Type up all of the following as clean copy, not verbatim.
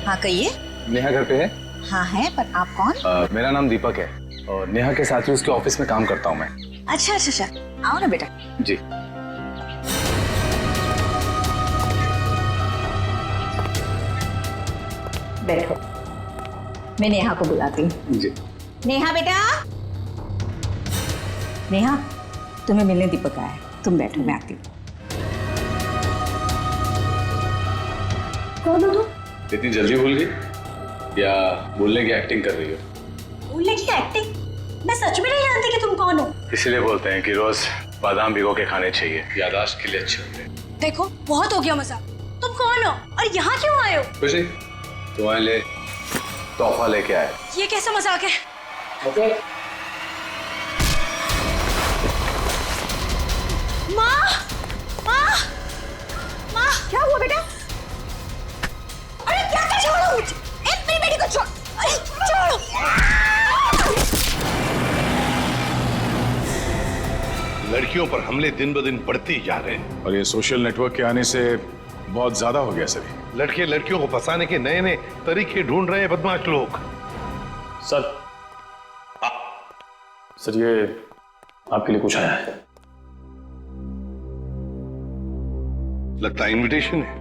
हाँ कहिए। नेहा घर पे है? हाँ है, पर आप कौन? मेरा नाम दीपक है और नेहा के साथ ही उसके ऑफिस में काम करता हूँ मैं। अच्छा अच्छा अच्छा, आओ ना बेटा। जी। बैठो, मैं नेहा को बुलाती हूँ। जी। नेहा बेटा। नेहा, तुम्हें मिलने दीपक आया है, तुम बैठो, मैं आती हूँ। कौन हो तुम? इतनी जल्दी भूल गई या बोलने की एक्टिंग कर रही हो? भूलने की एक्टिंग? मैं सच में नहीं जानती कि तुम कौन हो। इसलिए बोलते हैं कि रोज बादाम भिगो के खाने चाहिए, याददाश्त के लिए अच्छे होते हैं। देखो बहुत हो गया मजाक। तुम कौन हो और यहाँ क्यों आए हो? कुछ नहीं, तुम्हारे लिए तोहफा लेके आया। ये कैसा मजाक है? ओके। माँ, माँ, माँ, क्या हुआ बेटा? अरे क्या कर, छोड़ो मुझे, मेरी बेटी को छोड़, अरे छोड़ो। लड़कियों पर हमले दिन ब दिन बढ़ते ही जा रहे हैं और ये सोशल नेटवर्क के आने से बहुत ज्यादा हो गया सभी। लड़के लड़कियों को फंसाने के नए नए तरीके ढूंढ रहे हैं बदमाश लोग। सर, सर ये आपके लिए कुछ आया है। लगता है इनविटेशन है,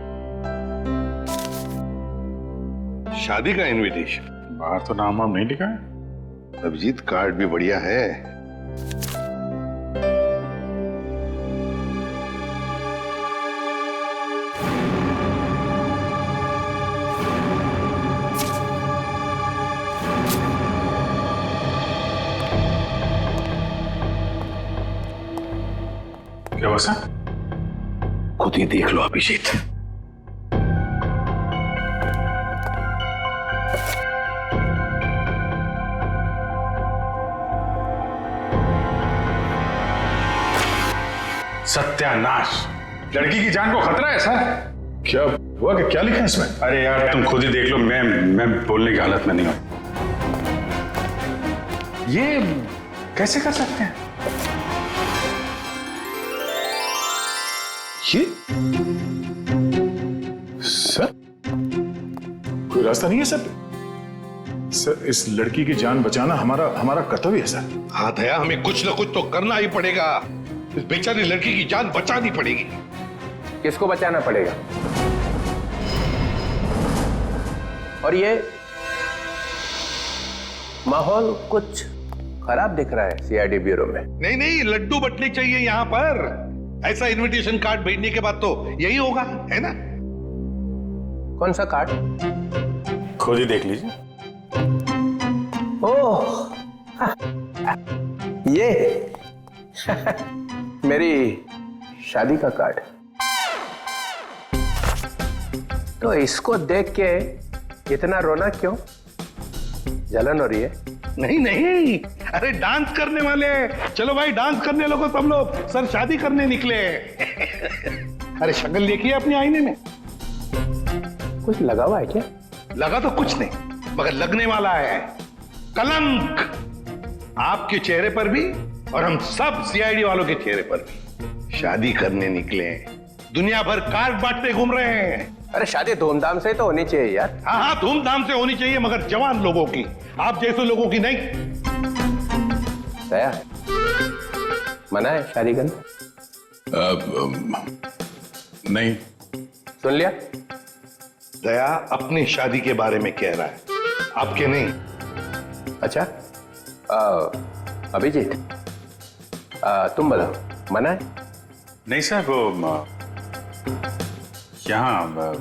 शादी का इनविटेशन। बाहर तो नाम वाम नहीं लिखा है। अभिजीत कार्ड भी बढ़िया है। क्या बसा? खुद ही देख लो अभिजीत। सत्यानाश, लड़की की जान को खतरा है सर। क्या हुआ कि क्या लिखा है इसमें? अरे यार तुम खुद ही देख लो, मैं बोलने की हालत में नहीं हूं। ये कैसे कर सकते हैं? ये सर कोई रास्ता नहीं है सर? सर इस लड़की की जान बचाना हमारा कर्तव्य है सर। हाँ दया, हमें कुछ ना कुछ तो करना ही पड़ेगा। इस बेचारी लड़की की जान बचानी पड़ेगी। किसको बचाना पड़ेगा? और ये माहौल कुछ खराब दिख रहा है सीआईडी ब्यूरो में। नहीं नहीं, लड्डू बटने चाहिए यहाँ पर। ऐसा इनविटेशन कार्ड भेजने के बाद तो यही होगा, है ना? कौन सा कार्ड? खुद ही देख लीजिए। ओह ये मेरी शादी का कार्ड। तो इसको देख के इतना रोना क्यों? जलन हो रही है? नहीं नहीं, अरे डांस करने वाले। चलो भाई डांस करने लगो सब लोग। सर शादी करने निकले। अरे शक्ल देखिए अपने आईने में। कुछ लगा हुआ है क्या? लगा तो कुछ नहीं, मगर लगने वाला है कलंक आपके चेहरे पर भी और हम सब सीआईडी वालों के चेहरे पर भी। शादी करने निकले, दुनिया भर कार्ड बांटते घूम रहे हैं। अरे शादी धूमधाम से तो होनी चाहिए यार। हाँ हाँ, धूमधाम से होनी चाहिए, मगर जवान लोगों की, आप जैसे लोगों की नहीं। दया, मना है शादी करना? नहीं। सुन लिया? दया अपनी शादी के बारे में कह रहा है, आपके नहीं। अच्छा अभिजीत, तुम बोलो, मना है? नहीं सर, वो यहाँ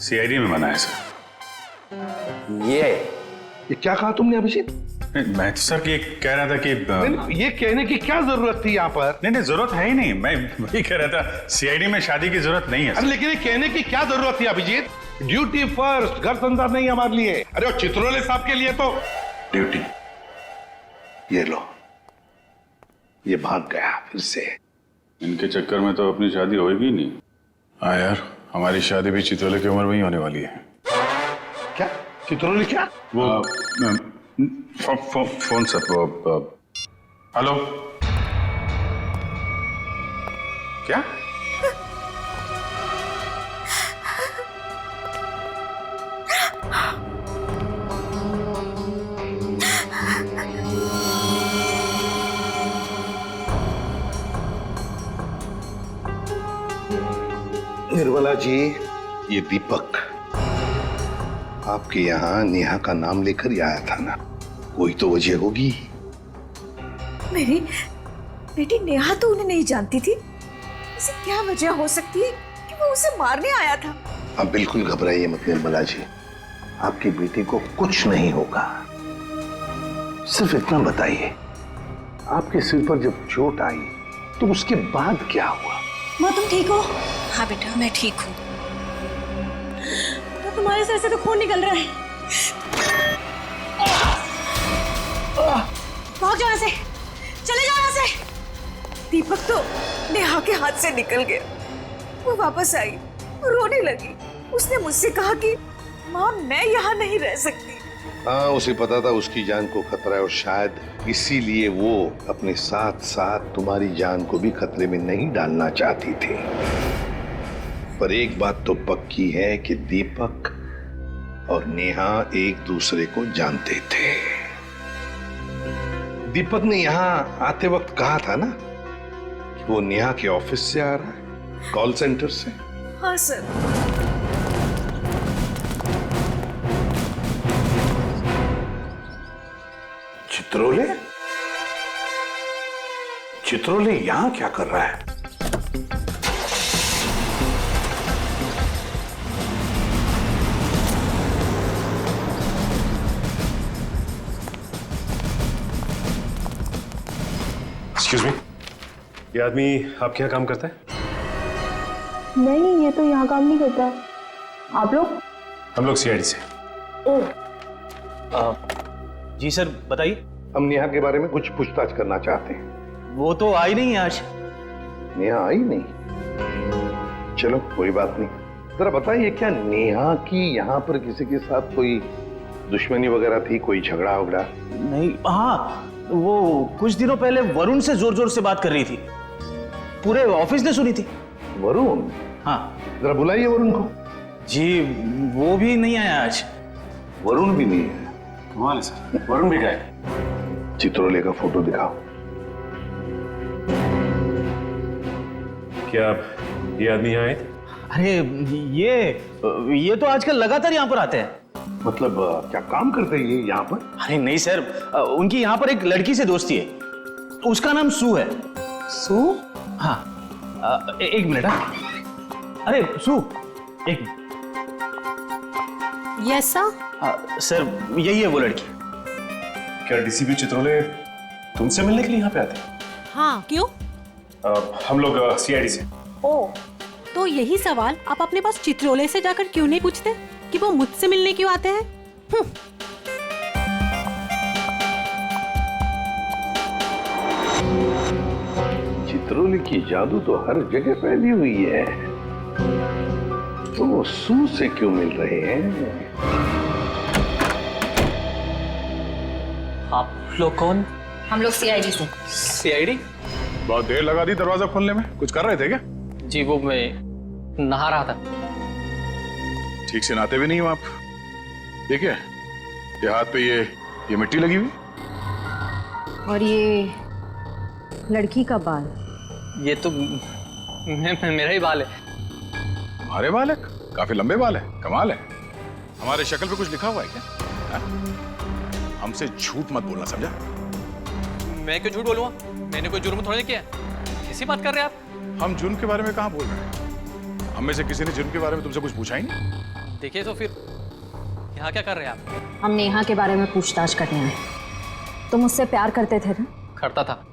सीआईडी में मना है सर। ये क्या कहा तुमने अभिजीत? मैं तो सर ये कह रहा था कि ये कहने की क्या जरूरत थी यहाँ पर? नहीं जरूरत है ही नहीं। मैं वही कह रहा था, सीआईडी में शादी की जरूरत नहीं है। अरे लेकिन ये कहने की क्या जरूरत थी अभिजीत? ड्यूटी फर्स्ट, घर संसार नहीं हमारे लिए। अरे वो चित्रोले साहब के लिए तो ड्यूटी। ये लो, ये भाग गया फिर से। इनके चक्कर में तो अपनी शादी होगी नहीं। हाँ यार, हमारी शादी भी चित्रोले की उम्र में ही होने वाली है। क्या चित्रोले? क्या वो फोन सर, वो हेलो, क्या निर्मला जी, ये दीपक आपके यहाँ नेहा का नाम लेकर ही आया था ना, कोई तो वजह होगी। मेरी बेटी नेहा तो उन्हें नहीं जानती थी, ऐसी क्या वजह हो सकती है कि वो उसे मारने आया था? आप बिल्कुल घबराइए मत निर्मला जी, आपकी बेटी को कुछ नहीं होगा। सिर्फ इतना बताइए, आपके सिर पर जब चोट आई तो उसके बाद क्या हुआ? माँ तुम ठीक हो? हाँ बेटा मैं ठीक हूँ। तो तुम्हारे सर से तो खून निकल रहा है। भाग जाओ यहाँ से, चले जाओ यहाँ से। दीपक तो नेहा के हाथ से निकल गया। वो वापस आई, वो रोने लगी। उसने मुझसे कहा कि माँ मैं यहाँ नहीं रह सकती। हाँ, उसे पता था उसकी जान को खतरा है और शायद इसीलिए वो अपने साथ साथ तुम्हारी जान को भी खतरे में नहीं डालना चाहती थी। पर एक बात तो पक्की है कि दीपक और नेहा एक दूसरे को जानते थे। दीपक ने यहाँ आते वक्त कहा था ना कि वो नेहा के ऑफिस से आ रहा है, कॉल सेंटर से। हाँ सर। चित्रोले? चित्रोले यहां क्या कर रहा है? एक्सक्यूज मी, ये आदमी आपके यहाँ काम करता है? नहीं, ये तो यहाँ काम नहीं करता। आप लोग? हम लोग सीआईडी से। जी सर बताइए। हम नेहा के बारे में कुछ पूछताछ करना चाहते हैं। वो तो आई नहीं है आज। नेहा आई नहीं? चलो कोई बात नहीं। जरा बताइए, क्या नेहा की यहाँ पर किसी के साथ कोई दुश्मनी वगैरह थी, कोई झगड़ा वगड़ा? नहीं, हाँ वो कुछ दिनों पहले वरुण से जोर जोर से बात कर रही थी, पूरे ऑफिस ने सुनी थी। वरुण? हाँ। जरा बुलाइए वरुण को। जी वो भी नहीं आया आज। वरुण भी नहीं है? कमाल है सर, वरुण भी गए। चित्रोले का फोटो दिखाओ। क्या ये आदमी यहाँ आए थे? अरे ये तो आजकल लगातार यहाँ पर आते हैं। मतलब क्या काम करते हैं ये यहाँ पर? अरे नहीं सर, उनकी यहाँ पर एक लड़की से दोस्ती है, उसका नाम सू है। सू? हाँ, एक मिनट। हाँ अरे सू, एक मिनट। Yes sir. सर यही है वो लड़की। क्या डीसीपी चित्रोले तुमसे मिलने के लिए यहाँ पे आते हैं? हाँ क्यों? हम लोग सीआईडी से। ओ, तो यही सवाल आप अपने पास चित्रोले से जाकर क्यों नहीं पूछते कि वो मुझसे मिलने क्यों आते हैं? चित्रोले की जादू तो हर जगह फैली हुई है, तो वो सू से क्यों मिल रहे हैं? आप लोग कौन? हम लोग सीआईडी से। सीआईडी? बहुत देर लगा दी दरवाजा खोलने में, कुछ कर रहे थे क्या? जी वो मैं नहा रहा था। ठीक से नहाते भी नहीं हो आप। ठीक है, ये हाथ पे ये मिट्टी लगी हुई। और ये लड़की का बाल? ये तो मेरा ही बाल है। तुम्हारे बाल है? काफी लंबे बाल है, कमाल है। हमारे शक्ल पे कुछ लिखा हुआ है क्या? हा? हमसे झूठ मत बोलना, समझा? मैं क्यों झूठ बोलूंगा? मैंने कोई जुर्म थोड़ी किया। कैसी बात कर रहे हैं आप? हम जुर्म के बारे में कहाँ बोल रहे हैं? हम में से किसी ने जुर्म के बारे में तुमसे कुछ पूछा ही नहीं। देखिए तो फिर यहाँ क्या कर रहे हैं आप? हम नेहा के बारे में पूछताछ करने आए। तुम उससे प्यार करते थे ना? करता था,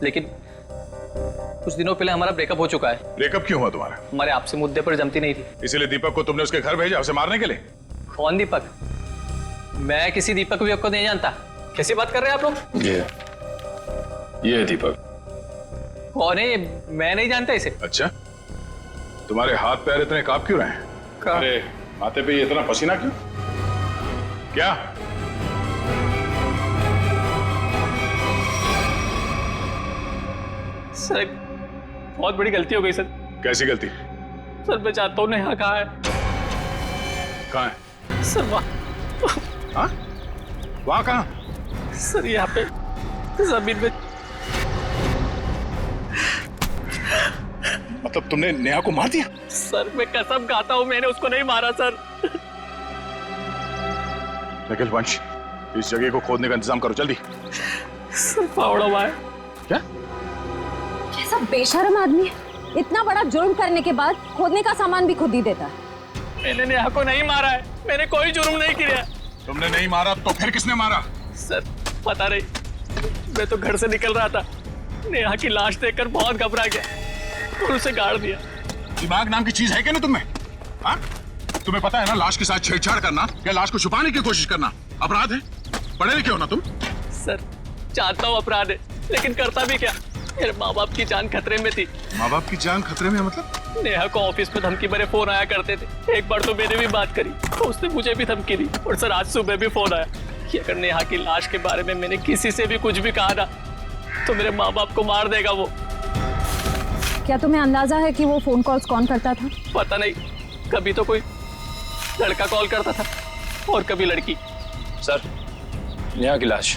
लेकिन कुछ दिनों पहले हमारा ब्रेकअप हो चुका है। ब्रेकअप क्यों हुआ तुम्हारा? हमारे आपसे मुद्दे पर जमती नहीं थी। इसीलिए दीपक को तुमने उसके घर भेजा, उसे मारने के लिए? कौन दीपक? मैं किसी दीपक विपक को नहीं जानता। कैसी बात कर रहे हैं आप लोग? ये है दीपक। कौन है ये? मैं नहीं जानता इसे। अच्छा, तुम्हारे हाथ पैर इतने कांप क्यों रहे हैं? अरे माथे पे इतना पसीना क्यों? क्या? सर एक बहुत बड़ी गलती हो गई सर। कैसी गलती? सर मैं चाहता हूँ नेहा कहाँ है? कहाँ है? सर वहाँ। हाँ? वहाँ कहाँ? सर यहाँ पे जमीन में। मतलब तुमने नेहा को मार दिया? सर मैं कसम खाता हूँ मैंने उसको नहीं मारा सर। निखिल वंश, इस जगह को खोदने का इंतजाम करो जल्दी। सर फावड़ा हुआ है। क्या? कैसा बेशर्म आदमी है, इतना बड़ा जुर्म करने के बाद खोदने का सामान भी खुद ही देता है। मैंने नेहा को नहीं मारा है, मैंने कोई जुर्म नहीं किया। तुमने नहीं मारा तो फिर किसने मारा? सर पता नहीं, मैं तो घर से निकल रहा था, नेहा की लाश देखकर बहुत घबरा गया और उसे गाड़ दिया। दिमाग नाम की चीज है क्या ना तुम्हें? हाँ? तुम्हें पता है ना लाश के साथ छेड़छाड़ करना या लाश को छुपाने की कोशिश करना अपराध है। पढ़े लिखे हो ना तुम? सर जानता हूँ अपराध है, लेकिन करता भी क्या, मेरे माँ बाप की जान खतरे में थी। माँ बाप की जान खतरे में मतलब? नेहा को ऑफिस में धमकी भरे फोन आया करते थे। एक बार तो मैंने भी बात करी तो उसने मुझे भी धमकी दी, और सर आज सुबह भी फोन आया कि अगर नेहा की लाश के बारे में मैंने किसी से भी कुछ भी कहा ना तो मेरे माँ बाप को मार देगा वो। क्या तुम्हें अंदाजा है कि वो फोन कॉल्स कौन करता था? पता नहीं, कभी तो कोई लड़का कॉल करता था और कभी लड़की। सर, नेहा की लाश।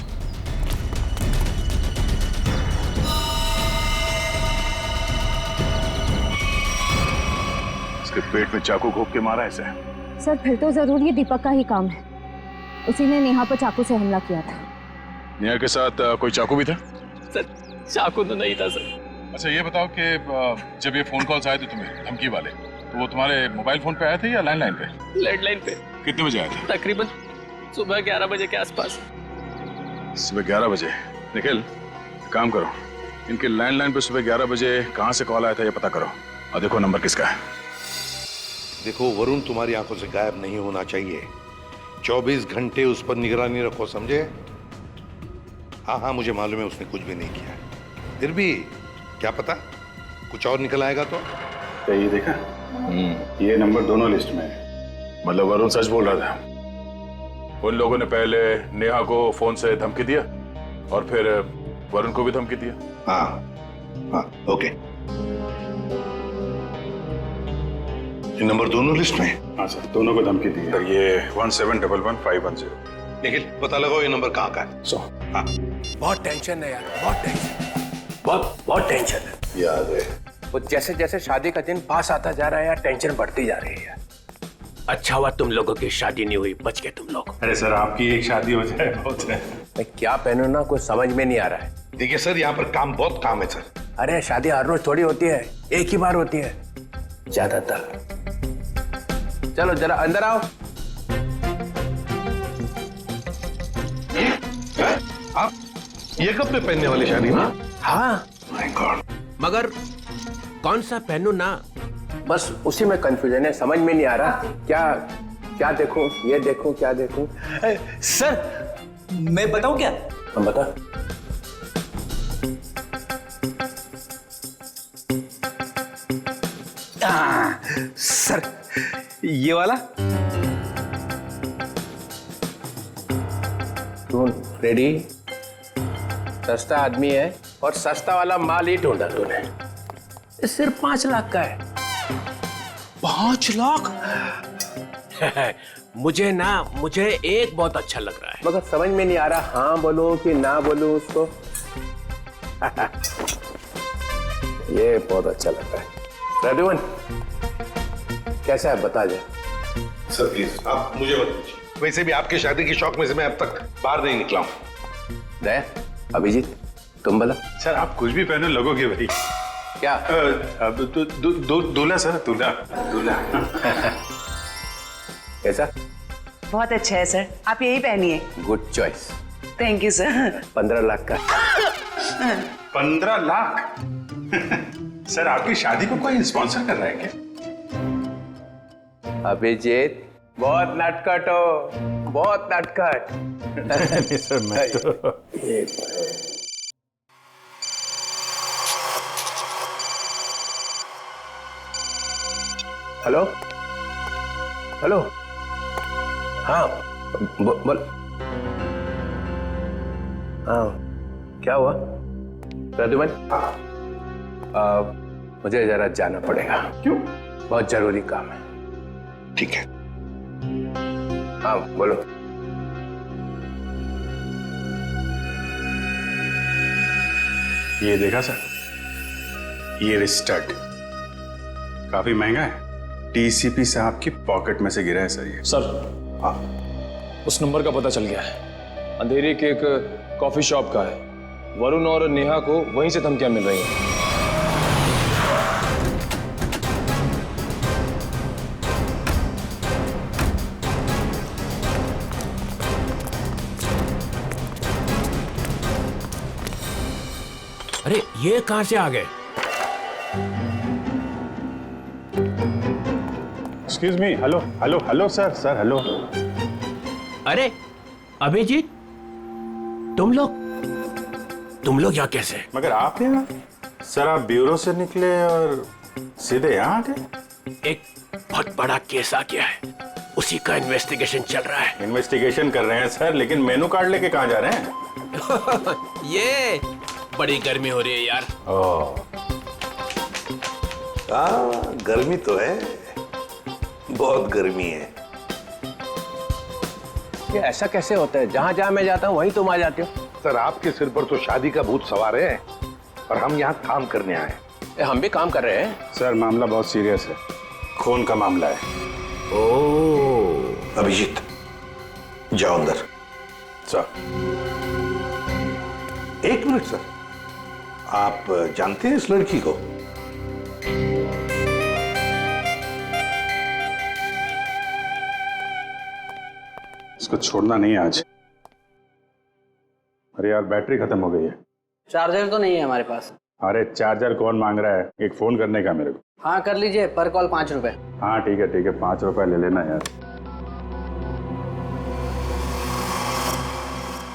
इसके पेट में चाकू घोंप के मारा इसे। सर फिर तो जरूर ये दीपक का ही काम है, उसी ने नेहा पर चाकू से हमला किया था। नेहा के साथ कोई चाकू भी था? सर चाकू तो नहीं था सर। अच्छा ये बताओ कि जब ये फोन कॉल्स आए थे तुम्हें धमकी वाले, तो वो तुम्हारे मोबाइल फोन पे आए थे या लैंडलाइन पे? लैंडलाइन पे। कितने बजे आए थे? तकरीबन सुबह 11 बजे के आसपास। सुबह 11 बजे। निखिल काम करो, इनके लैंडलाइन पे सुबह 11 बजे कहाँ से कॉल आया था ये पता करो और देखो नंबर किसका है। देखो वरुण तुम्हारी आंखों से गायब नहीं होना चाहिए। 24 घंटे उस पर निगरानी रखो, समझे? हाँ हाँ मुझे मालूम है उसने कुछ भी नहीं किया, फिर भी क्या पता कुछ और निकल आएगा तो। ये देखा, ये नंबर दोनों लिस्ट में है। मतलब वरुण सच बोल रहा था। उन लोगों ने पहले नेहा को फोन से धमकी दिया और फिर वरुण को भी धमकी दिया। हाँ हाँ ओके, ये नंबर दोनों लिस्ट में है? हाँ सर, दोनों को धमकी दी है। ये 17111510। निखिल पता लगाओ ये नंबर कहाँ का है। हाँ बहुत टेंशन है यार, बहुत टेंशन, बहुत टेंशन है। याद है वो जैसे जैसे शादी का दिन पास आता जा रहा है यार, टेंशन बढ़ती जा रही है यार। अच्छा हुआ तुम लोगों की शादी नहीं हुई, बच गए तुम लोग। अरे सर आपकी एक शादी हो जाए बहुत है। मैं क्या पहनूं ना कुछ समझ में नहीं आ रहा है। देखिए सर यहाँ पर काम बहुत काम है सर। अरे शादी हर रोज थोड़ी होती है, एक ही बार होती है ज्यादातर। चलो जरा अंदर आओ। आप ये कब पे पहनने वाली शादी ना? हाँ माय गॉड, मगर कौन सा पहनूं ना, बस उसी में कंफ्यूजन है, समझ में नहीं आ रहा क्या क्या देखूं, ये देखूं क्या देखूं। सर मैं बताऊं क्या? हम बता। सर ये वाला। तू रेडी? सस्ता आदमी है और सस्ता वाला माल ही ढूंढा तूने। ये सिर्फ 5 लाख का है। 5 लाख? मुझे एक बहुत अच्छा लग रहा है, मगर समझ में नहीं आ रहा हाँ बोलूं कि ना बोलूं उसको। ये बहुत अच्छा लग रहा है। प्रद्युमन कैसा है बता जा। सर प्लीज आप मुझे मत पूछिए, वैसे भी आपकी शादी की शौक में से मैं अब तक बाहर नहीं निकला हूँ। दया, अभिजीत तुम बोला। सर आप कुछ भी पहनो लगोगे भाई। क्या? दूल्हा सर, दूल्हा। कैसा? बहुत अच्छा है सर, आप यही पहनिए। Good choice. Thank you sir. 15 lakh का। 15 लाख? सर आपकी शादी को कोई स्पॉन्सर कर रहा है क्या? अभिजीत बहुत नटखट हो, बहुत नटखट। सर मैं तो हेलो हेलो, हाँ बोल। हाँ क्या हुआ प्रद्युमन? मुझे जरा जाना पड़ेगा। क्यों? बहुत जरूरी काम है। ठीक है। हाँ बोलो। ये देखा सर, ये स्टड काफी महंगा है। डीसीपी साहब की पॉकेट में से गिरा है सर ये। सर उस नंबर का पता चल गया है। अंधेरी के एक कॉफी शॉप का है। वरुण और नेहा को वहीं से धमकियां मिल रही हैं। अरे ये कहां से आ गए? Excuse me, hello hello hello sir, sir hello. अरे अभिजीत, तुम लोग यहाँ कैसे? मगर आप यहाँ? सर आप ब्यूरो से निकले और सीधे यहाँ आ गए? एक बहुत बड़ा केस आ गया है, उसी का इन्वेस्टिगेशन चल रहा है। इन्वेस्टिगेशन कर रहे हैं सर, लेकिन मेनू कार्ड लेके कहाँ जा रहे हैं? ये बड़ी गर्मी हो रही है यार। गर्मी तो है, बहुत गर्मी है। ये ऐसा कैसे होता है? जहाँ जहाँ मैं जाता हूँ वहीं तुम आ जाते हो। सर आपके सिर पर तो शादी का भूत सवार है और हम यहाँ काम करने आए हैं। हम भी काम कर रहे हैं। सर मामला बहुत सीरियस है, खून का मामला है। ओह अभिजीत जाओ अंदर। सर एक मिनट सर, आप जानते हैं इस लड़की को? इसको छोड़ना नहीं है आज। अरे यार बैटरी खत्म हो गई है। चार्जर तो नहीं है हमारे पास। अरे चार्जर कौन मांग रहा है? एक फोन करने का मेरे को। हाँ कर लीजिए, पर कॉल 5 रुपए। हाँ ठीक है 5 रुपए ले लेना यार।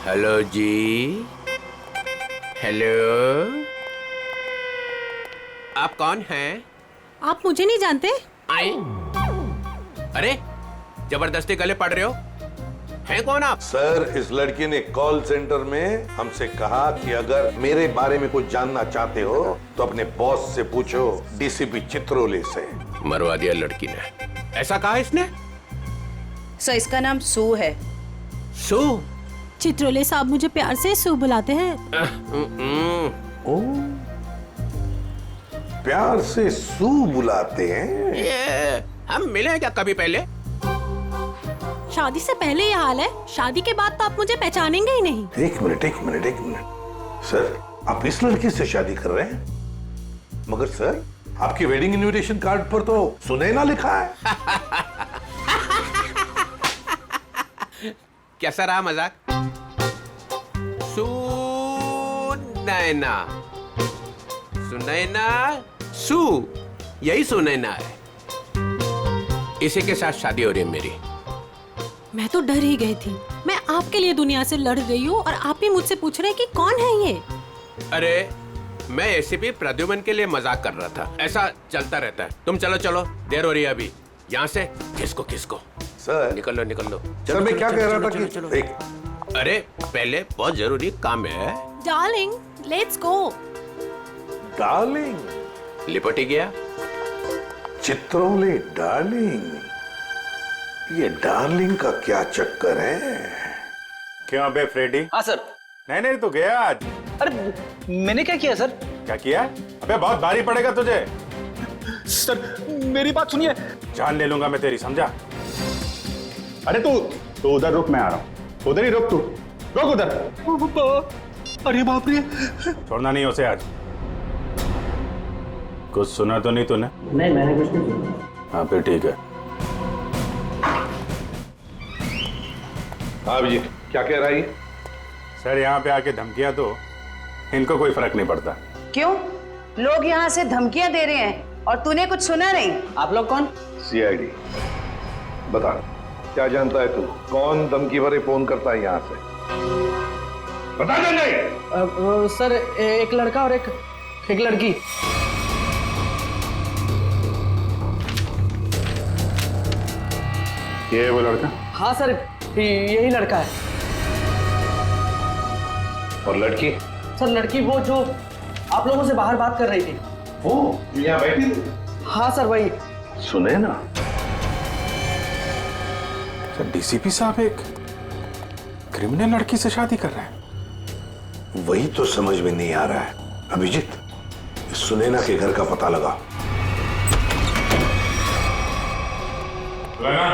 हेलो जी, हेलो, आप कौन हैं? आप मुझे नहीं जानते? आए? अरे जबरदस्ती गले पड़ रहे हो, हैं कौन आप? सर इस लड़की ने कॉल सेंटर में हमसे कहा कि अगर मेरे बारे में कुछ जानना चाहते हो तो अपने बॉस से पूछो, डीसीपी चित्रोले से। मरवा दिया लड़की ने। ऐसा कहा इसने? सर इसका नाम सू है। सू? चित्रोले साहब मुझे प्यार से सू बुलाते हैं। ओ, प्यार से सू बुलाते हैं? ये हम मिले क्या कभी पहले? शादी से पहले ये हाल है, शादी के बाद तो आप मुझे पहचानेंगे ही नहीं। एक मिनट सर, आप इस लड़की से शादी कर रहे हैं? मगर सर आपकी वेडिंग इनविटेशन कार्ड पर तो सुनैना लिखा है। कैसा रहा मजाक? सुनैना सू, यही सुनैना है। इसी के साथ शादी हो रही है मेरी। मैं तो डर ही गई थी। मैं आपके लिए दुनिया से लड़ रही हूँ और आप ही मुझसे पूछ रहे हैं कि कौन है ये? अरे मैं एसीपी प्रद्युमन के लिए मजाक कर रहा था। ऐसा चलता रहता है। तुम चलो, देर हो रही है अभी। यहाँ से किसको सर निकल लो। सर मैं क्या कह रहा था कि चलो। एक अरे पहले बहुत जरूरी काम है। Darling let's go. डार्लिंग लिपटी गया। चित्रोले डार्लिंग, ये डार्लिंग का क्या चक्कर है? क्यों बे फ्रेडी? हाँ सर। नहीं तो गया आज। अरे मैंने क्या किया सर? क्या किया? अबे बहुत भारी पड़ेगा तुझे। सर मेरी बात सुनिए। जान ले लूंगा मैं तेरी, समझा? अरे तू उधर रुक, मैं आ रहा हूँ। उधर ही रुक, तू रुक उधर। अरे बाप रे। छोड़ना नहीं उसे आज। कुछ सुना तो नहीं तूने? नहीं मैंने कुछ नहीं सुना। हाँ फिर ठीक है। हाँ जी, क्या कह रहा है? सर यहाँ पे आके धमकियां तो इनको कोई फर्क नहीं पड़ता। क्यों? लोग यहाँ से धमकियां दे रहे हैं और तूने कुछ सुना नहीं? आप लोग कौन? सीआईडी। बता, क्या जानता है तू? कौन धमकी भरे फोन करता है यहाँ से? बता दे। नहीं सर एक लड़का और एक लड़की। ये वो लड़का? हाँ सर यही लड़का है। और लड़की? सर लड़की वो जो आप लोगों से बाहर बात कर रही थी। वो यहाँ बैठी? हाँ सर वही। सुने ना? सर डीसीपी साहब एक क्रिमिनल लड़की से शादी कर रहे हैं। वही तो समझ में नहीं आ रहा है। अभिजीत, सुनैना के घर का पता लगा। सुनैना,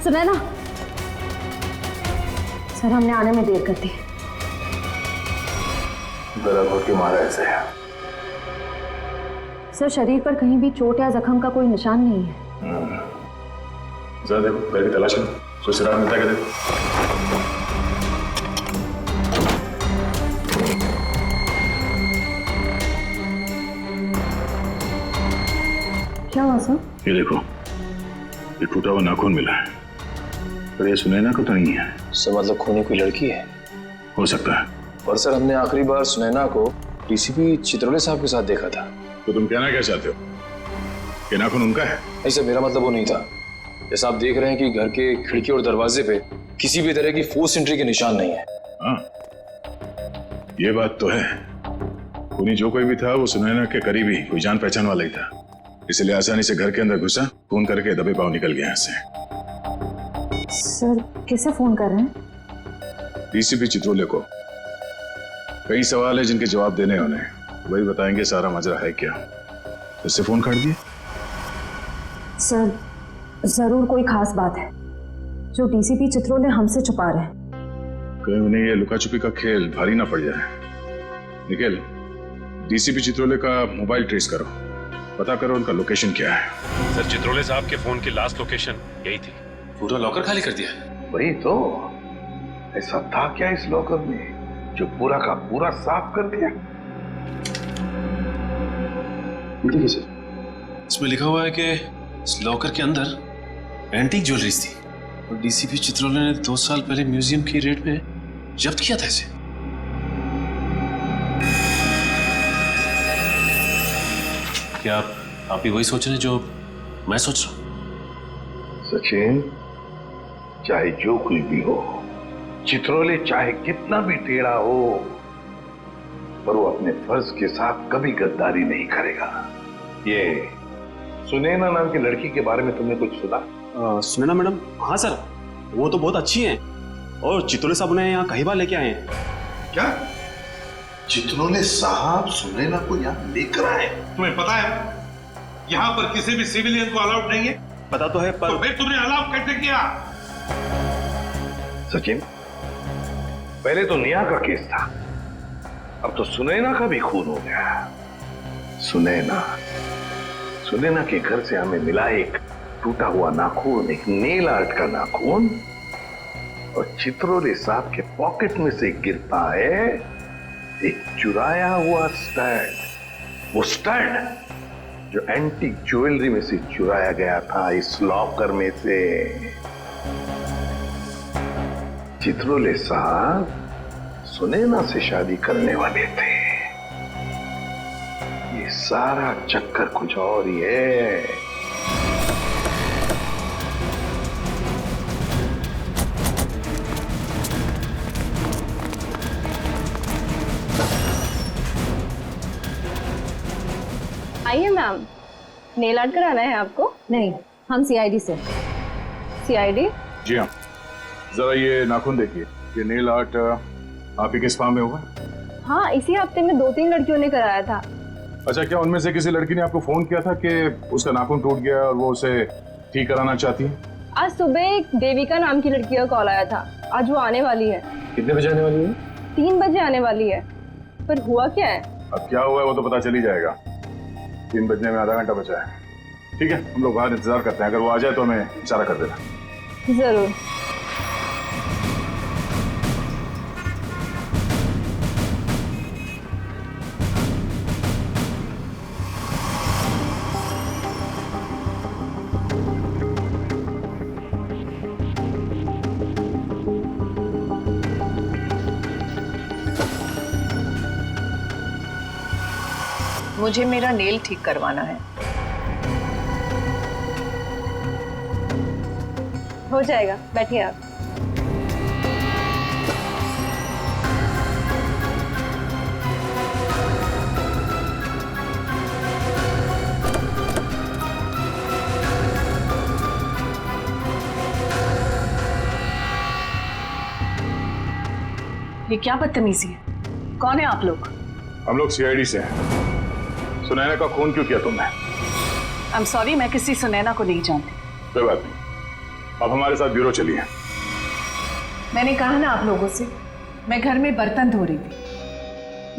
सुनैना, सर हमने आने में देर कर दी। गला घोट के मारा ऐसे है। सर शरीर पर कहीं भी चोट या जख्म का कोई निशान नहीं है। जरा देखो, करके तलाश करो, कोई सुराग मिलता है क्या देखो। क्या हुआ सर? ये देखो, ये टूटा हुआ नाखून मिला है, पर ये सुनैना को तो नहीं है। सर मतलब खूनी कोई लड़की है? हो सकता है। पर सर हमने आखिरी बार सुनैना को डीसीपी चित्रोले साहब के साथ देखा था। तो तुम कहना क्या चाहते हो? ये नाखून उनका है? नहीं सर, मेरा मतलब वो नहीं था। जैसा आप देख रहे हैं कि घर के खिड़की और दरवाजे पे किसी भी तरह की फोर्स एंट्री के निशान नहीं है। हाँ, ये बात तो है। खूनी जो कोई भी था वो सुनैना के करीबी कोई जान पहचान वाला ही था, इसलिए आसानी से घर के अंदर घुसा, फोन करके दबे पांव निकल गया यहाँ से। सर किसे फोन कर रहे हैं? डीसीपी चित्रोले को। कई सवाल है जिनके जवाब देने होने, वही बताएंगे सारा मजरा है क्या। इससे फोन काट दिए? सर जरूर कोई खास बात है जो डीसीपी चित्रोले हमसे छुपा रहे हैं। कहीं उन्हें ये लुका छुपी का खेल भारी ना पड़ जाए। निखिल, डीसीपी चित्रोले का मोबाइल ट्रेस करो, पता करो उनका लोकेशन क्या है। सर, चित्रोले साहब के फोन की लास्ट लोकेशन यही थी। पूरा लॉकर खाली कर दिया? वही तो, ऐसा था क्या इस लॉकर में जो पूरा का पूरा साफ कर दिया? देखिए सर, इसमें लिखा हुआ है कि इस लॉकर के अंदर एंटीक ज्वेलरीज थी और डीसीपी चित्रोले ने 2 साल पहले म्यूजियम की रेट में जब्त किया था इसे। क्या आप भी वही सोच रहे हैं जो मैं सोच रहा हूं? सचिन, चाहे जो कुछ भी हो, चित्रोले चाहे कितना भी टेढ़ा हो, पर वो अपने फर्ज के साथ कभी गद्दारी नहीं करेगा। ये सुनैना नाम की लड़की के बारे में तुमने कुछ सुना? सुनैना मैडम? हाँ सर, वो तो बहुत अच्छी हैं और चित्रोले साहब उन्हें यहाँ कई बार लेके आए हैं। क्या चित्रोले साहब सुनैना को यहाँ लेकर आए? तुम्हें पता है यहाँ पर किसी भी सिविलियन को अलाउड नहीं है? पता तो है, पर तो फिर तुमने अलाउ कैसे किया? सचिन, पहले तो नेहा का केस था, अब तो सुनैना का भी खून हो गया। सुनैना के घर से हमें मिला एक टूटा हुआ नाखून, एक नेल आर्ट का नाखून, और चित्रोले साहब के पॉकेट में से गिरता है एक चुराया हुआ स्टड। वो स्टड जो एंटीक ज्वेलरी में से चुराया गया था इस लॉकर में से। चित्रोले साहब सुनैना से शादी करने वाले थे। ये सारा चक्कर कुछ और ही है। आइए मैम, नेल आर्ट कराना है आपको? नहीं, हम सीआईडी से। सीआईडी? जी हाँ, जरा ये नाखून देखिए, ये नेल आर्ट आप ही के स्पा में होगा? हाँ, इसी हफ्ते में 2-3 लड़कियों ने कराया था। अच्छा, क्या उनमें से किसी लड़की ने आपको फोन किया था कि उसका नाखून टूट गया और वो उसे ठीक कराना चाहती है? आज सुबह एक देविका नाम की लड़की का कॉल आया था, आज वो आने वाली है। कितने बजे आने वाली है? 3 बजे आने वाली है। पर हुआ क्या है? अब क्या हुआ है वो तो पता चल ही जाएगा। 3 बजने में आधा घंटा बचा है। ठीक है, हम लोग बाहर इंतजार करते हैं, अगर वो आ जाए तो हमें इशारा कर देना। जरूर। मुझे मेरा नेल ठीक करवाना है। हो जाएगा, बैठिए आप। ये क्या बदतमीजी है? कौन है आप लोग? हम लोग सीआईडी से हैं। सुनैना का खून क्यों किया तुमने? आई एम सॉरी, मैं किसी सुनैना को नहीं जानती। कोई बात नहीं, अब हमारे साथ ब्यूरो चलिए। मैंने कहा ना आप लोगों से, मैं घर में बर्तन धो रही थी।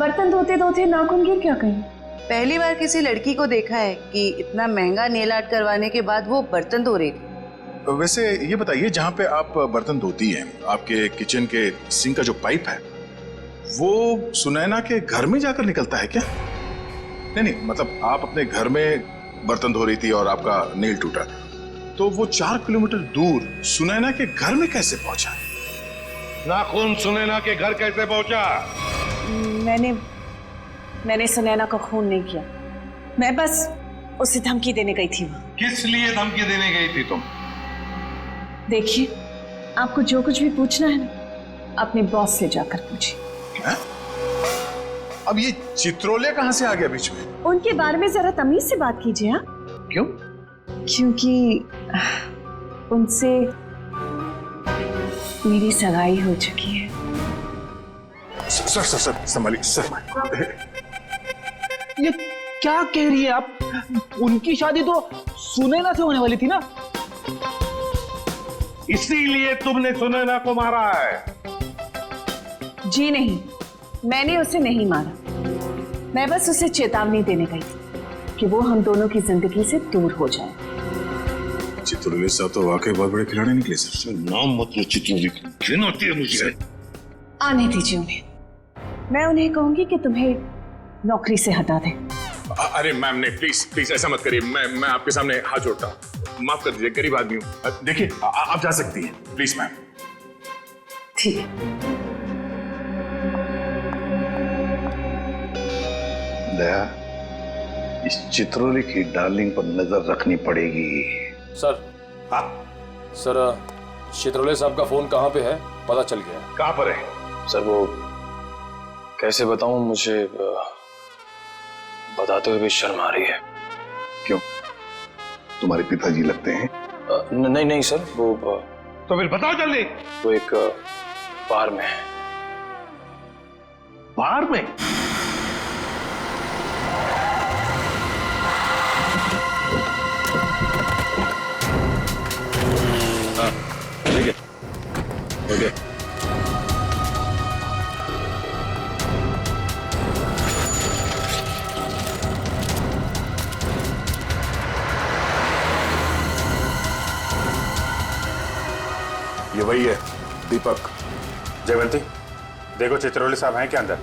बर्तन धोते धोते नाखून गिर क्या कहीं। पहली बार किसी लड़की को देखा है कि इतना महंगा नेल आर्ट करवाने के बाद वो बर्तन धो रही थी। वैसे ये बताइए, जहाँ पे आप बर्तन धोती हैं, आपके किचन के सिंक का जो पाइप है वो सुनैना के घर में जाकर निकलता है क्या? नहीं, मतलब आप अपने घर में बर्तन धो रही थी और आपका नेल टूटा, तो वो 4 किलोमीटर दूर सुनैना के घर में कैसे पहुंचा? नाखून सुनैना के घर कैसे पहुंचा? मैंने सुनैना का खून नहीं किया, मैं बस उसे धमकी देने गई थी। किस लिए धमकी देने गई थी तुम? देखिए, आपको जो कुछ भी पूछना है ना, अपने बॉस से जाकर पूछिए। अब ये चित्रोले कहाँ से आ गया बीच में? उनके बारे में जरा तमीज से बात कीजिए। हाँ, क्यों? क्योंकि उनसे मेरी सगाई हो चुकी है। सर संभालिए सर। ये क्या कह रही है आप? उनकी शादी तो सुनैना से होने वाली थी ना? इसीलिए तुमने सुनैना को मारा है? जी नहीं, मैंने उसे नहीं मारा। मैं बस उसे चेतावनी देने गई थी कि वो हम दोनों की जिंदगी से दूर हो जाए। चित्रोले साहब तो वाकई बहुत बड़े खिलाड़ी निकले सर। नाम मत लो चित्रोले, घिन होती है मुझे। आने दीजिए उन्हें, मैं उन्हें कहूंगी कि तुम्हें नौकरी से हटा दें। अरे मैम ने प्लीज ऐसा मत करिए। मैं आपके सामने हाथ जोड़ता हूँ, माफ कर दीजिए, गरीब आदमी हूँ। देखिए आप जा सकती हैं, प्लीज मैम। ठीक है। दया, इस चित्रोले की डार्लिंग पर नजर रखनी पड़ेगी। सर। हाँ सर, चित्रोले साहब का फोन कहाँ पे है पता चल गया। कहाँ पर है? सर वो कैसे बताऊं, मुझे बताते हुए भी शर्म आ रही है। क्यों, तुम्हारे पिताजी लगते हैं? नहीं सर, वो तो फिर बताओ जल्दी। वो एक बार में है। बार में? ठीक है, ओके। ये वही है, दीपक। जयवंती, देखो चित्रोले साहब हैं क्या अंदर?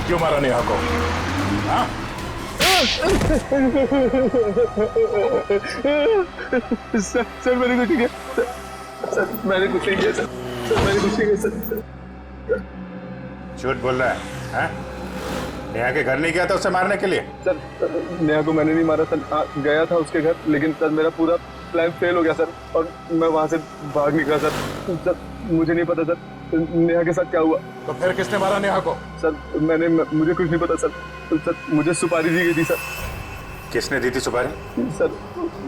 क्यों मारा नेहा को? हाँ? सर मैंने कुछ नहीं किया। सर मैंने कुछ नहीं किया। सर मैंने कुछ नहीं किया। सर झूठ बोल रहा है? हाँ? नेहा के घर नहीं गया था उसे मारने के लिए? सर नेहा को मैंने नहीं मारा सर। गया था उसके घर, लेकिन सर मेरा पूरा प्लान फेल हो गया सर, और मैं वहां से भाग निकला सर। सर मुझे नहीं पता सर नेहा के साथ क्या हुआ। तो फिर किसने मारा नेहा को? सर मुझे कुछ नहीं पता सर। सर मुझे सुपारी दी गई थी सर। किसने दी थी सुपारी? सर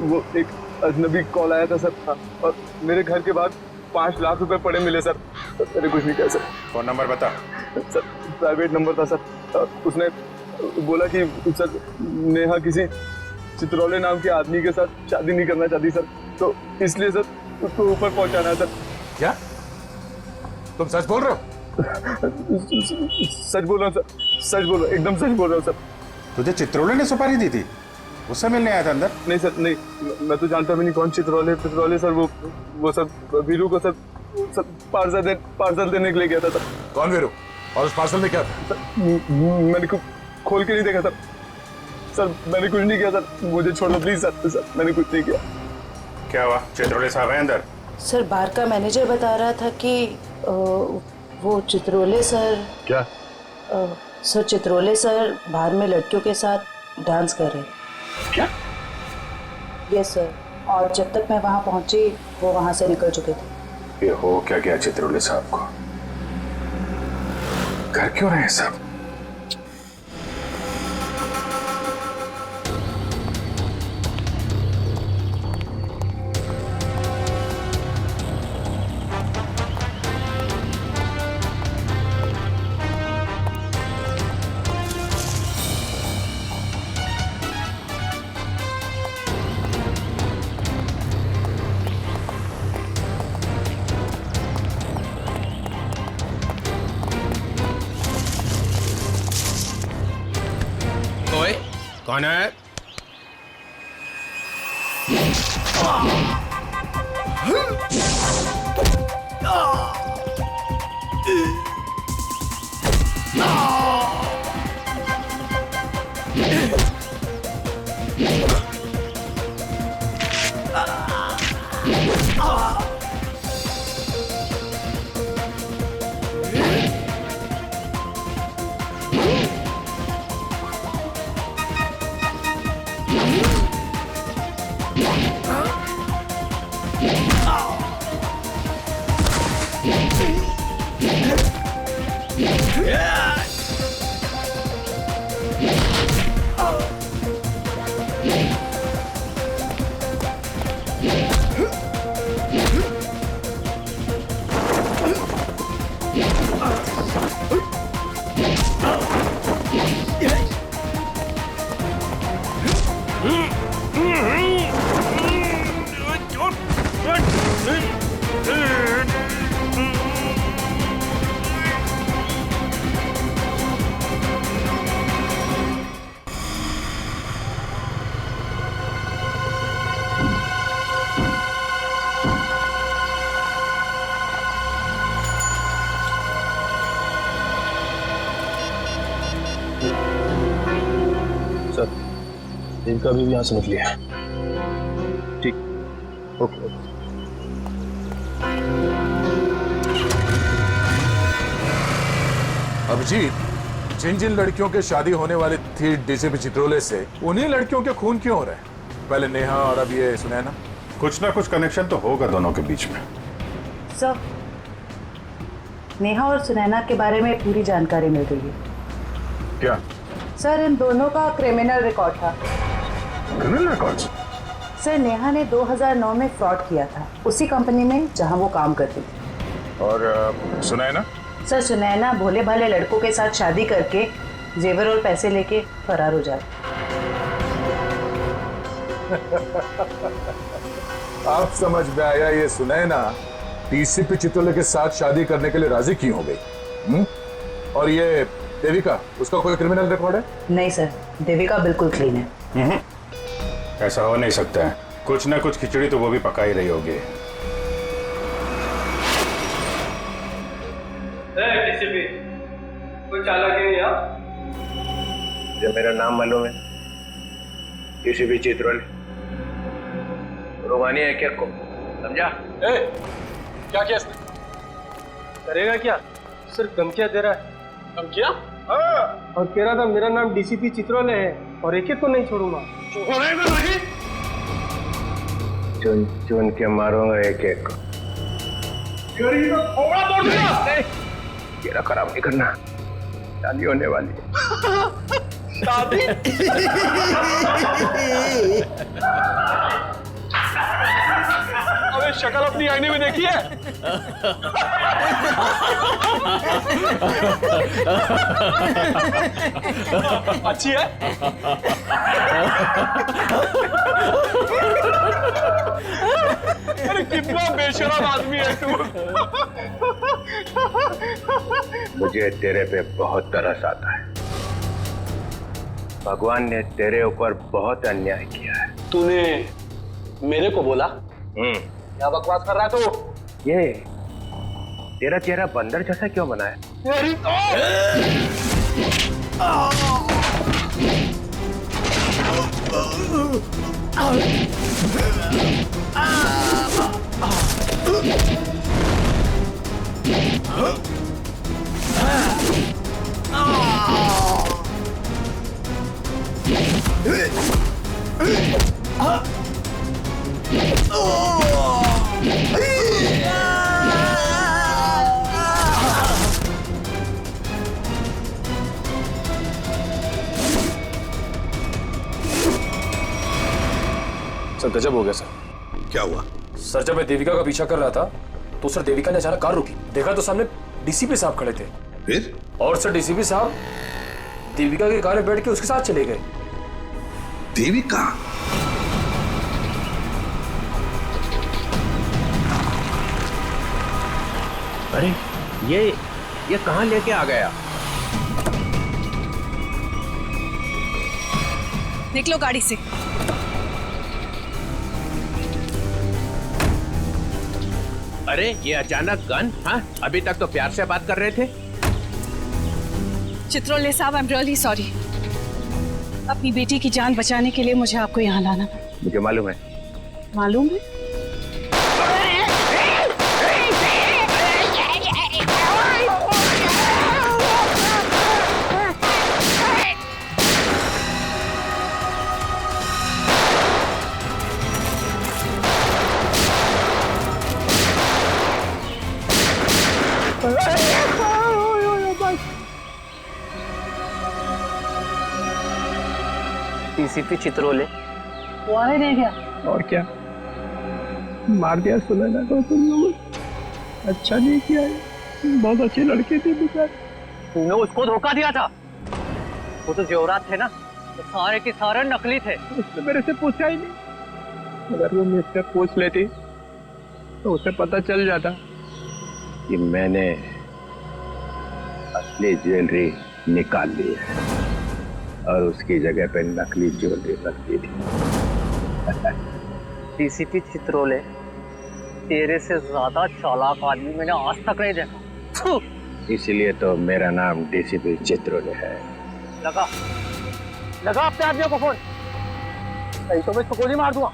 वो एक अजनबी कॉल आया था सर, और मेरे घर के बाहर 5 लाख रुपए पड़े मिले सर। मैंने कुछ नहीं किया सर। फोन नंबर बता। सर प्राइवेट नंबर था सर। उसने बोला कि सर नेहा किसी चित्रोले नाम के आदमी के साथ शादी नहीं करना चाहती सर, तो इसलिए सर उसको ऊपर पहुंचाना है सर। क्या तुम सच बोल रहे हो? सच बोल रहा हूँ सर, सच बोल रहा हूँ, एकदम सच बोल रहा हूँ सर। तुझे चित्रोले ने सुपारी दी थी? उससे मिलने आया था अंदर? नहीं सर, नहीं, मैं तो जानता भी नहीं कौन चित्रोले सर। वो सर वीरू को सर पार्सल देने के लिए गया था सर। कौन वीरू? और उस पार्सल में क्या था? मैंने खोल के नहीं देखा सर। सर मैंने कुछ नहीं किया सर, मुझे छोड़ दो प्लीज सर। सर मैंने कुछ नहीं किया। क्या हुआ? चित्रोले साहब हैं अंदर? सर बार का मैनेजर बता रहा था कि वो चित्रोले सर। क्या? सर चित्रोले सर बाहर में लड़कियों के साथ डांस कर रहे हैं। क्या? यस सर, और जब तक मैं वहां पहुंची वो वहां से निकल चुके थे। ये हो क्या गया चित्रोले साहब को? घर क्यों रहे सब? कौन है? देविका भी यहाँ से निकली है। ठीक, ओके। अभिजीत, जिन जिन लड़कियों के शादी होने वाली थी डीसीपी चित्रोले से, उन्हीं लड़कियों के खून क्यों हो रहे हैं? पहले नेहा और अब ये सुनैना। कुछ ना कुछ कनेक्शन तो होगा दोनों के बीच में। सर, नेहा और सुनैना के बारे में पूरी जानकारी मिल गई है। क्या? सर, इन दोनों का क्रिमिनल रिकॉर्ड था। Criminal records? सर, नेहा ने 2009 में फ्रॉड किया था उसी कंपनी में जहां वो काम करती थी। और सुनैना? सर, सुनैना भोले भाले लड़कों के साथ शादी करके जेवर और पैसे लेके फरार हो जाती। आप समझ में आया, ये सुनैना डीसीपी चित्रोले के साथ शादी करने के लिए राजी क्यों हो गई? और ये देविका, उसका कोई क्रिमिनल रिकॉर्ड है? नहीं सर, देविका बिल्कुल क्लीन है। ऐसा हो नहीं सकता है, कुछ ना कुछ खिचड़ी तो वो भी पका ही रही होगी। कोई चालाक है यहाँ? जो मेरा नाम मालूम है, डीसीपी चित्रोले। रोमानी है क्या को? समझा? क्या किया इसने? करेगा क्या? सिर्फ धमकियां दे रहा है। धमकियां? हाँ। और कह रहा था मेरा नाम डीसीपी चित्रोले है और एक एक को नहीं छोड़ूंगा। छोड़ेगा नहीं? चुन चुन के मारूंगा एक एक को। तेरा खराब नहीं करना, शादी होने वाली है। शादी? अबे शक्ल अपनी आईने में देखी है? अच्छी है? अरे कितना बेशरम आदमी है तू। मुझे तेरे पे बहुत तरस आता है। भगवान ने तेरे ऊपर बहुत अन्याय किया है। तूने मेरे को बोला? क्या बकवास कर रहा है तू? ये तेरा चेहरा बंदर जैसा क्यों बना है? मेरी सर गजब हो गया सर। क्या हुआ? सर जब मैं देविका का पीछा कर रहा था तो सर देविका ने अचानक कार रोकी। देखा तो सामने डीसीपी साहब खड़े थे। फिर? और सर डीसीपी साहब देविका की कार में बैठ के उसके साथ चले गए। देविका? अरे ये कहाँ लेके आ गया? निकलो गाड़ी से। अरे ये अचानक गन? हाँ, अभी तक तो प्यार से बात कर रहे थे। चित्रोले साहब, आई एम रियली सॉरी। अपनी बेटी की जान बचाने के लिए मुझे आपको यहाँ लाना पड़ा। मुझे मालूम है। मालूम है? डीसीपी चित्रोले वो आए नहीं गया। और क्या मार दिया सुनैना को तुम लोगों। अच्छा नहीं किया, बहुत अच्छी लड़की थी बेचारी। तूने उसको धोखा दिया था। वो तो जेवरात थे ना, तो सारे के सारे नकली थे। उसने मेरे से पूछा ही नहीं। अगर वो मुझसे पूछ लेती तो उसे पता चल जाता कि मैंने असली ज्वेलरी निकाल ली है और उसकी जगह पे नकली ज्वेलरी रख दी थी। डीसीपी चित्रोले, तेरे से ज्यादा चालाक आदमी मैंने आज तक नहीं देखा। इसलिए तो मेरा नाम डीसीपी चित्रोले है। लगा अपने आदमियों को फोन, नहीं तो मैं इसको गोली मार दूंगा।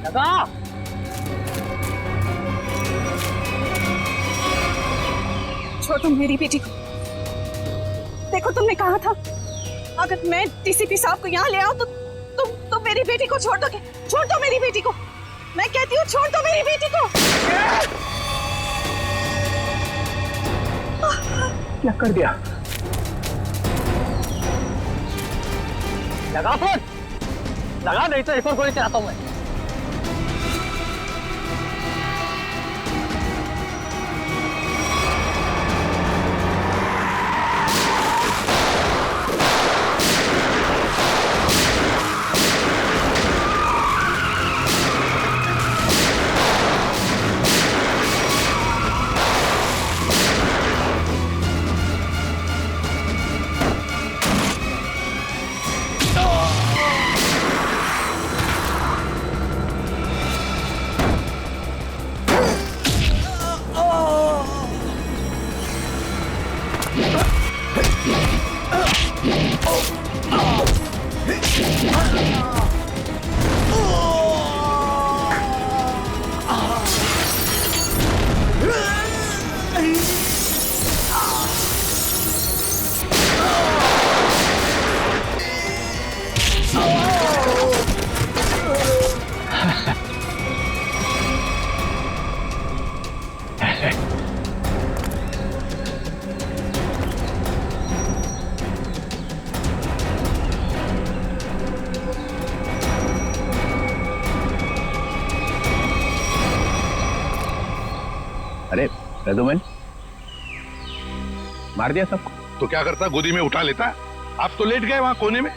लगा। छोड़ तुम मेरी बेटी को। देखो तुमने कहा था अगर मैं डीसीपी साहब को यहाँ ले आऊं तो तुम मेरी बेटी को छोड़ दोगे। छोड़ दो मेरी बेटी को, मैं कहती हूँ छोड़ दो मेरी बेटी को। क्या कर दिया? लगा फोन, लगा, नहीं तो एक और गोली चलाता हूँ मैं। अरे रघुमन, मार दिया सबको? तो क्या करता, गोदी में उठा लेता। आप तो लेट गए वहां कोने में।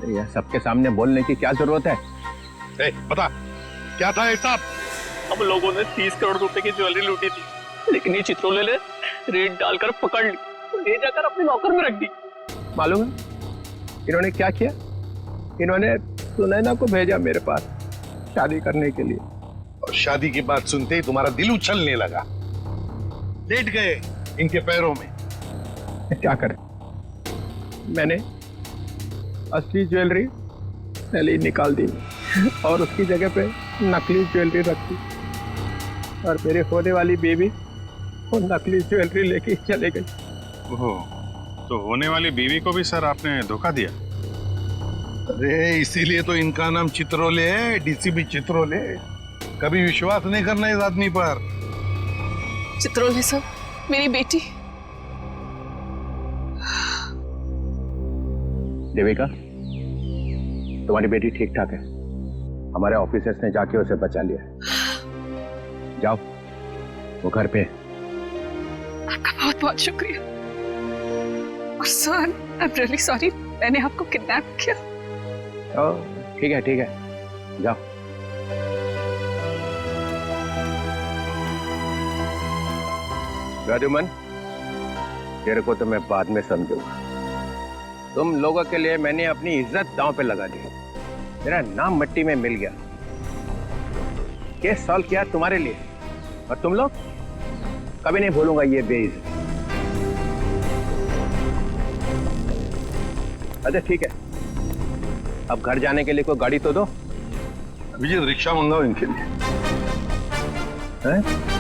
यह सबके सामने बोलने की क्या जरूरत है? पता क्या था हिसाब? हम लोगों ने 30 करोड़ रुपए की ज्वेलरी लूटी थी, लेकिन ये चित्रोले ने रेड डालकर पकड़ ली, ले जाकर अपने लॉकर में रख दी। मालूम है इन्होंने क्या किया? इन्होंने सुनैना को भेजा मेरे पास शादी करने के लिए, और शादी की बात सुनते ही तुम्हारा दिल उछलने लगा। लेट गए इनके पैरों में। क्या करें, मैंने असली ज्वेलरी पहले ही निकाल दी और उसकी जगह पे नकली ज्वेलरी रख दी, और मेरे होने वाली बेबी वो नकली ज्वेलरी लेके चले गई। ओह, तो होने वाली बीवी को भी सर आपने धोखा दिया? अरे इसीलिए तो इनका नाम चित्रोले है, डीसीपी चित्रोले। कभी विश्वास नहीं करना इस आदमी पर। चित्रोले साहब, मेरी बेटी। देविका, तुम्हारी बेटी ठीक ठाक है। हमारे ऑफिसर्स ने जाके उसे बचा लिया। जाओ, वो घर पे। आपका बहुत बहुत शुक्रिया। और sir, I am really sorry, मैंने आपको किडनैप किया। ठीक है ठीक है, जाओ। राजूमन, तेरे को तो मैं बाद में समझूंगा, तुम लोगों के लिए मैंने अपनी इज्जत दांव पे लगा दी, मेरा नाम मिट्टी में मिल गया। केस सॉल्व किया तुम्हारे लिए, और तुम लोग, कभी नहीं भूलूंगा ये बेइज्जती। अच्छा ठीक है, अब घर जाने के लिए कोई गाड़ी तो दो। अभिजीत रिक्शा मंगाओ इनके लिए। हैं?